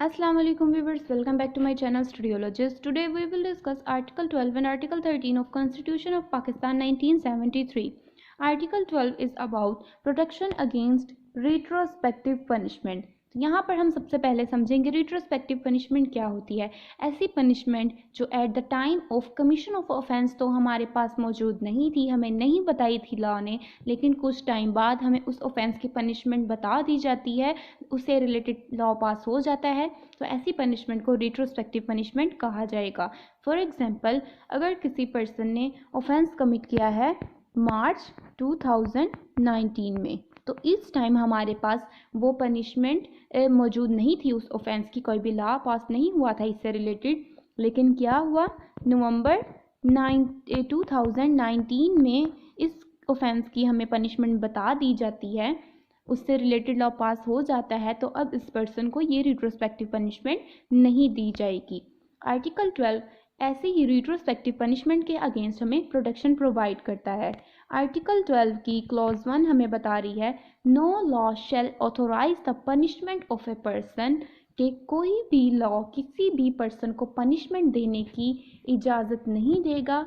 Assalamu alaikum viewers, welcome back to my channel Studiologist. Today we will discuss Article 12 and Article 13 of Constitution of Pakistan 1973. Article 12 is about protection against retrospective punishment. तो यहाँ पर हम सबसे पहले समझेंगे retrospective punishment क्या होती है। ऐसी पनिशमेंट जो eight the time of commission of offence तो हमारे पास मौजूद नहीं थी, हमें नहीं बताई थी लॉ ने, लेकिन कुछ टाइम बाद हमें उस ऑफेंस की पनिशमेंट बता दी जाती है, उससे रिलेटेड लॉ पास हो जाता है, तो ऐसी पनिशमेंट को रिट्रोस्पेक्टिव पनिशमेंट कहा जाएगा। फॉर एग्जांपल, अगर किसी पर्सन ने ऑफेंस कमिट किया है मार्च 2019 में, तो इस टाइम हमारे पास वो पनिशमेंट मौजूद नहीं थी, उस ऑफेंस की कोई भी लॉ पास नहीं हुआ था इससे रिलेटेड। लेकिन क्या हुआ, नवंबर 2019 में इस ऑफेंस की हमें पनिशमेंट बता दी जाती है, उससे रिलेटेड लॉ पास हो जाता है, तो अब इस पर्सन को ये रिट्रोस्पेक्टिव पनिशमेंट नहीं दी जाएगी। आर्टिकल 12 ऐसे ही रिट्रोस्पेक्टिव पनिशमेंट के अगेंस्ट हमें प्रोटेक्शन प्रोवाइड करता है। आर्टिकल 12 की क्लॉज 1 हमें बता रही है, no law shall authorise the punishment of a person, कि कोई भी लॉ किसी भी पर्सन को पनिशमेंट देने की इजाज़त नहीं देगा।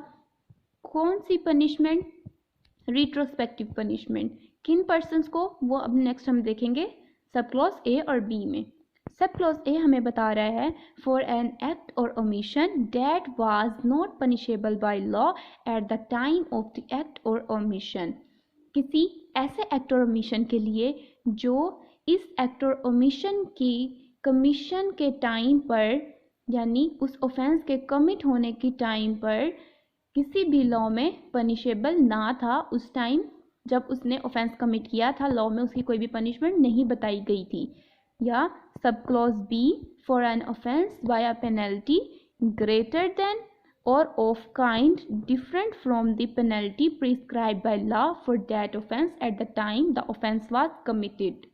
कौन सी पनिशमेंट? Retrospective punishment. किन पर्सन्स को, वो अब नेक्स्ट हम देखेंगे सब क्लॉज ए और बी में। सब क्लॉज ए हमें बता रहा है, फॉर एन एक्ट और omission that was not punishable by law at the time of the act और ओमिशन, किसी ऐसे एक्ट और ओमिशन के लिए जो इस एक्ट और ओमिशन की कमीशन के टाइम पर, यानी उस ऑफेंस के कमिट होने की टाइम पर किसी भी लॉ में पनिशेबल ना था। उस टाइम जब उसने ऑफेंस कमिट किया था, लॉ में उसकी कोई भी पनिशमेंट नहीं बताई गई थी। या sub clause B, for an offence by a penalty greater than or of kind different from the penalty prescribed by law for that offence at the time the offence was committed.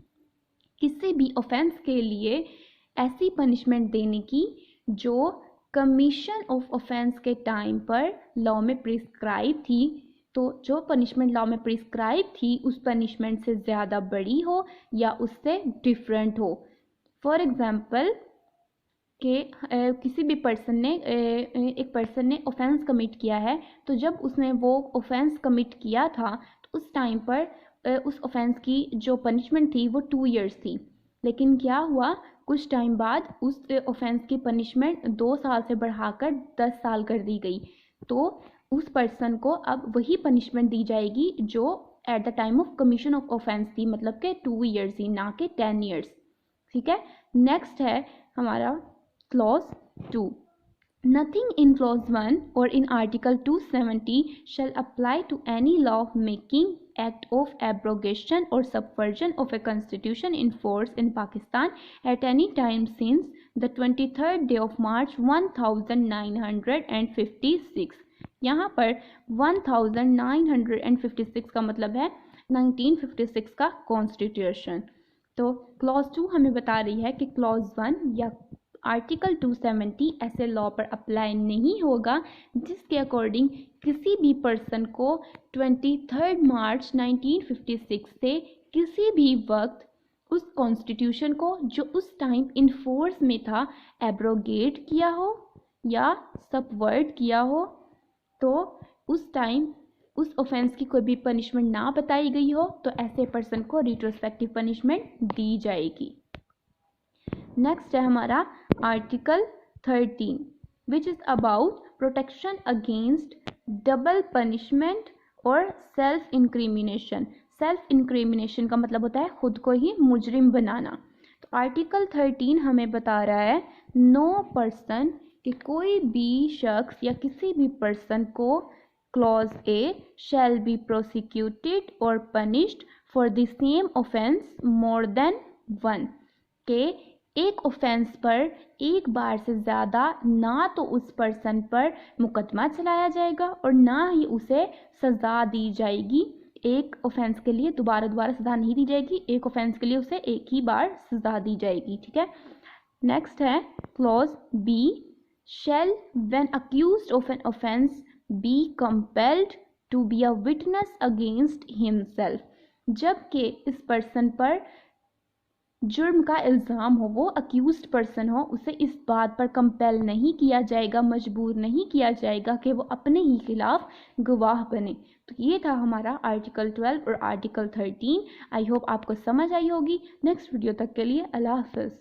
किसी भी offence के लिए ऐसी punishment देने की जो commission of offence के time पर लॉ में प्रिस्क्राइब थी, तो जो पनिशमेंट लॉ में प्रिस्क्राइब थी उस पनिशमेंट से ज़्यादा बड़ी हो या उससे डिफरेंट हो। फॉर एग्जांपल कि किसी भी पर्सन ने एक पर्सन ने ऑफेंस कमिट किया है, तो जब उसने वो ऑफेंस कमिट किया था तो उस टाइम पर उस ऑफेंस की जो पनिशमेंट थी वो 2 इयर्स थी। लेकिन क्या हुआ, कुछ टाइम बाद उस ऑफेंस की पनिशमेंट 2 साल से बढ़ाकर 10 साल कर दी गई, तो उस पर्सन को अब वही पनिशमेंट दी जाएगी जो eight the time of commission of offence थी, मतलब कि 2 इयर्स थी, ना कि 10 इयर्स। ठीक है, नेक्स्ट है हमारा clause 2। Nothing in clause 1 or in article 270 shall apply to any law making act of abrogation or subversion of a constitution in force in Pakistan at any time since the 23rd day of March 1956। यहाँ पर 1956 का मतलब है 1956 का constitution. तो clause 2 हमें बता रही है कि क्लॉज 1 या आर्टिकल 270 ऐसे लॉ पर अप्लाई नहीं होगा जिसके अकॉर्डिंग किसी भी पर्सन को 23 मार्च 1956 से किसी भी वक्त उस कॉन्स्टिट्यूशन को जो उस टाइम इन फोर्स में था एब्रोगेट किया हो या सबवर्ट किया हो, तो उस टाइम उस ऑफेंस की कोई भी पनिशमेंट ना बताई गई हो, तो ऐसे पर्सन को रिट्रोस्पेक्टिव पनिशमेंट दी जाएगी। नेक्स्ट है हमारा article 13 which is about protection against double punishment और सेल्फ इंक्रिमिनेशन। सेल्फ इंक्रिमिनेशन का मतलब होता है खुद को ही मुजरिम बनाना। तो आर्टिकल 13 हमें बता रहा है, नो पर्सन, कि कोई भी शख्स या किसी भी पर्सन को clause A shall be prosecuted और punished for the same offence more than one, के एक ऑफेंस पर एक बार से ज़्यादा ना तो उस पर्सन पर मुकदमा चलाया जाएगा और ना ही उसे सज़ा दी जाएगी। एक ऑफेंस के लिए दोबारा सज़ा नहीं दी जाएगी, एक ऑफेंस के लिए उसे एक ही बार सज़ा दी जाएगी। ठीक है, नेक्स्ट है clause B, shall when accused of an offence be compelled to be a witness against himself, जबकि इस पर्सन पर जुर्म का इल्ज़ाम हो, वो अक्यूज्ड पर्सन हो, उसे इस बात पर कंपेल नहीं किया जाएगा, मजबूर नहीं किया जाएगा कि वो अपने ही खिलाफ गवाह बने। तो ये था हमारा आर्टिकल 12 और आर्टिकल 13। आई होप आपको समझ आई होगी। नेक्स्ट वीडियो तक के लिए अल्लाह हाफ़िज़।